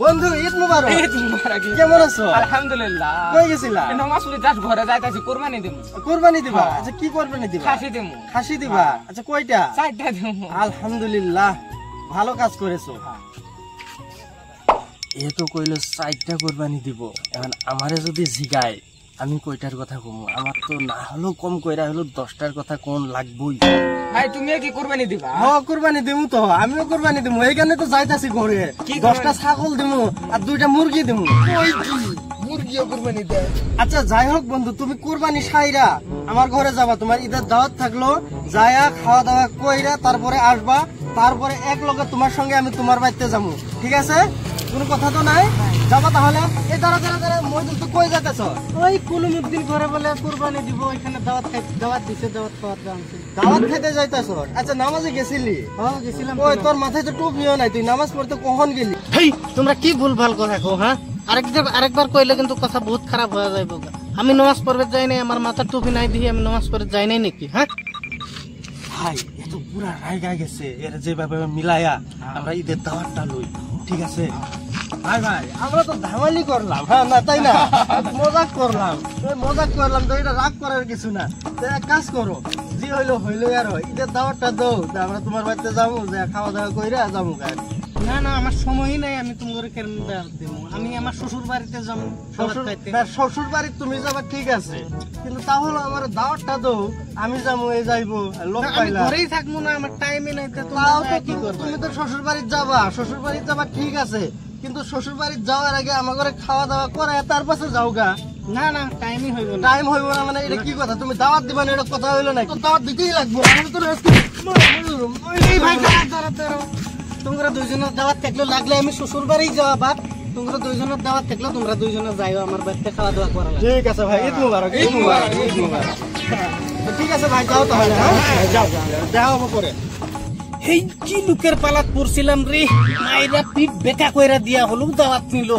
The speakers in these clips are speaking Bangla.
বন্ধু ঈদ মুবারক। ঈদ মুবারক। কেমন আছো? আলহামদুলিল্লাহ। কই গেছিলা? নামাজ পড়ে জাস্ট ঘরে যাইতাছি, কুরবানি দেব। কুরবানি দিবা? আচ্ছা কি কুরবানি দিবা? খাসি দেব। খাসি দিবা? আচ্ছা কয়টা? 4টা দেব। আলহামদুলিল্লাহ, ভালো কাজ করেছো। এ তো কইলো 4টা কুরবানি দিব, এখন আমারে যদি জিগায় আমি কয়টার কথা কমু? আমার তো না হলো কম কইরা হলো 10টার কথা কোন লাগবই। ভাই তুমি কি কুরবানি দিবা? হ্যাঁ কুরবানি দেবো তো, আমিও কুরবানি দেবো, এইখানে তো যাইতাছি ঘরে। 10টা ছাগল দেবো আর 2টা মুরগি দেবো। ওই কি মুরগিও কুরবানি দেয়? আচ্ছা যাই হোক বন্ধু, তুমি কুরবানি সাইরা আমার ঘরে যাবা, তোমার ঈদের দাওয়াত থাকলো, যায়া খাওয়া দাওয়া কইরা তারপরে আসবা, তারপরে এক লগে তোমার সঙ্গে আমি তোমার বাড়িতে যাবো, ঠিক আছে? কোনো কথা তো নাই, যাবা তাহলে। এই দাঁড়া দাঁড়া দাঁড়া, মইদুল তো কই যাইতেছ? ওই কুলুমুদ্দিন ঘরে বলে কুরবানি দিব, ওইখানে দাওয়াত দিছে, দাওয়াত খাওয়ার জানছি। দাওয়াত খাইতে যাইতেছ? আচ্ছা নামাজে গেছিলি? হ্যাঁ গেছিলাম। ওই তোর মাথায় তো টুপিও নাই, তুই নামাজ পড়তে কখন গেলি? হেই তোমরা কি ভুলভাল কথা কও, হ্যাঁ? আরেকবার কইলে কিন্তু কথা বহুত খারাপ হয়ে যাইব। আমি নামাজ পড়তে যাই নাই, আমার মাথার টুপি নাই দিয়ে আমি নামাজ পড়তে যাই নাই নাকি? হ্যাঁ ভাই এত পুরা রায় গেছে, এর যেভাবে মিলায়া আমরা ঈদের দাওয়াতটা লই, ঠিক আছে? ভাই ভাই আমরা তো ধামালি করলাম, হ্যাঁ না তাই না? মজাক করলাম তো, এটা রাগ করার কিছু না। তো এক কাজ করো, জি হইলো আর ঈদের দাওয়াতটা দাও, আমরা তোমার বাড়িতে যাবো, যে খাওয়া দাওয়া কইরা যাবো। না না, আমার সময়ই নাই, আমি তোমার কেন দাওয়াত দেব? আমি আমার শ্বশুর বাড়িতে যাবো। শ্বশুর বাড়ি তুমি যাবা ঠিক আছে, কিন্তু তাহলে আমার দাওয়াতটা দাও, আমি যাবো, এই যাইবো, লোক পাইলা। ঘরেই থাকবো না, আমার টাইমই নাই। কি করবে? তুমি তো শ্বশুর বাড়ি যাবা ঠিক আছে, কিন্তু শ্বশুর বাড়ি যাওয়ার আগে আমার ঘরে খাওয়া দাওয়া করে তার পাশে যাও গা। না না, টাইমই হইব না। টাইম হইব না মানে এটা কি কথা? তুমি দাওয়াত দিবা না, এটা কথা হইলো না? দাওয়াত দিতেই লাগবো। তোমরা দুইজনের দাওয়াত থাকলে লাগলে আমি শ্বশুর বাড়ি যাওয়া বাদ, তোমরা দুইজনের দাওয়াত থাকলে তোমরা দুইজনে যাইও আমার বাড়িতে খাওয়া দাওয়া করা। ঠিক আছে ভাই, ঈদ মুবারক। ঠিক আছে ভাই, যাও তাহলে। যাও যাও পরে। এই কি লোকের পালাত পড়ছিলাম রে, মাইরা পিঠ বেকা কইরা দিয়া হলো, দাওয়াত নিল।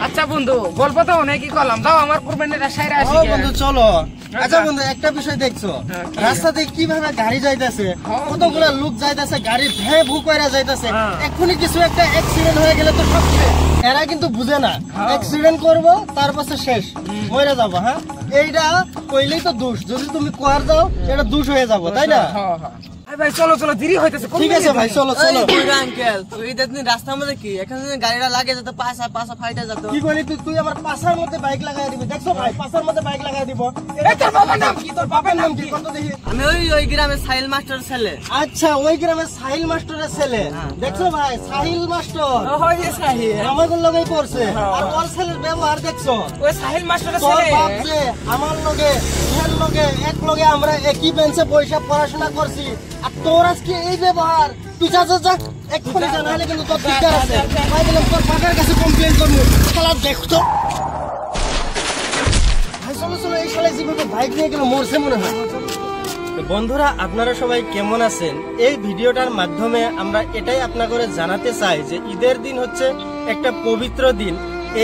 আচ্ছা বন্ধু, গল্প তো অনেকই করলাম, দাও আমার কুরবানিটা সাইরা আসি। বন্ধু চলো। আচ্ছা বন্ধু, একটা বিষয় দেখছো, রাস্তাতে কিভাবে গাড়ি যাইতেছে, কতগুলা লোক যাইতেছে, গাড়ি ভে ভু কইরা যাইতেছে, এখনই কিছু একটা অ্যাক্সিডেন্ট হয়ে গেলে তো সব এরা কিন্তু বুঝে না, অ্যাক্সিডেন্ট করবো তারপরে শেষ মরে যাবো। হ্যাঁ এইটা কইলেই তো দোষ, যদি তুমি কোয়ার যাও এটা দোষ হয়ে যাবো, তাই না? ভাই চলো চলো, দেরি হইতেছে। ঠিক আছে ভাই, চলো চলো। আঙ্কেল তুই রাস্তার মধ্যে কি এখানে গাড়িটা লাগে যেত, পাশা ফাইটা যেত। কি করি তুই আমার পাশার মধ্যে বাইক লাগাই দিবি? দেখছো ভাই, পাশার মধ্যে বাইক লাগাই দিব। তোর বাবার নাম কি? তোর বাবার নাম কি? কত দেখি। আমি ওই গ্রামের সাইল মাস্টার ছেলে। আচ্ছা ওই গ্রামের সাহিল মাস্টারের ছেলে, দেখছো ভাই? সাহিল মাস্টার আমাদের লগেই পড়ছে, আর ওর ছেলের ব্যবহার দেখছো? ওই সাহিল মাস্টারের তোর ছেলে। বাপ যে আমার লগে এর লগে এক লগে আমরা একই বেঞ্চে বসে পড়াশোনা করছি, আর তোর আজকে এই ব্যবহার। তুই যা যা যা এক্ষুনি যা, নাহলে কিন্তু তোর বিচার আছে। ভাই বললাম তোর বাবার কাছে কমপ্লেন করবো। শালা দেখতো ভাই, চলো চলো, এই শালা যেভাবে বাইক নিয়ে গেল মরছে মনে হয়। বন্ধুরা আপনারা সবাই কেমন আছেন? এই ভিডিওটার মাধ্যমে আমরা এটাই আপনাদের জানাতে চাই যে ঈদের দিন হচ্ছে একটা পবিত্র দিন।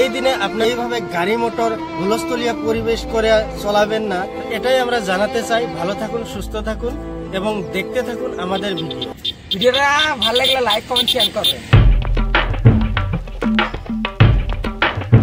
এই দিনে আপনি এইভাবে গাড়ি মোটর হুলস্থুলিয়া পরিবেশ করে চলাবেন না, এটাই আমরা জানাতে চাই। ভালো থাকুন, সুস্থ থাকুন এবং দেখতে থাকুন আমাদের ভিডিওটা। ভালো লাগলে লাইক কমেন্ট শেয়ার করবেন।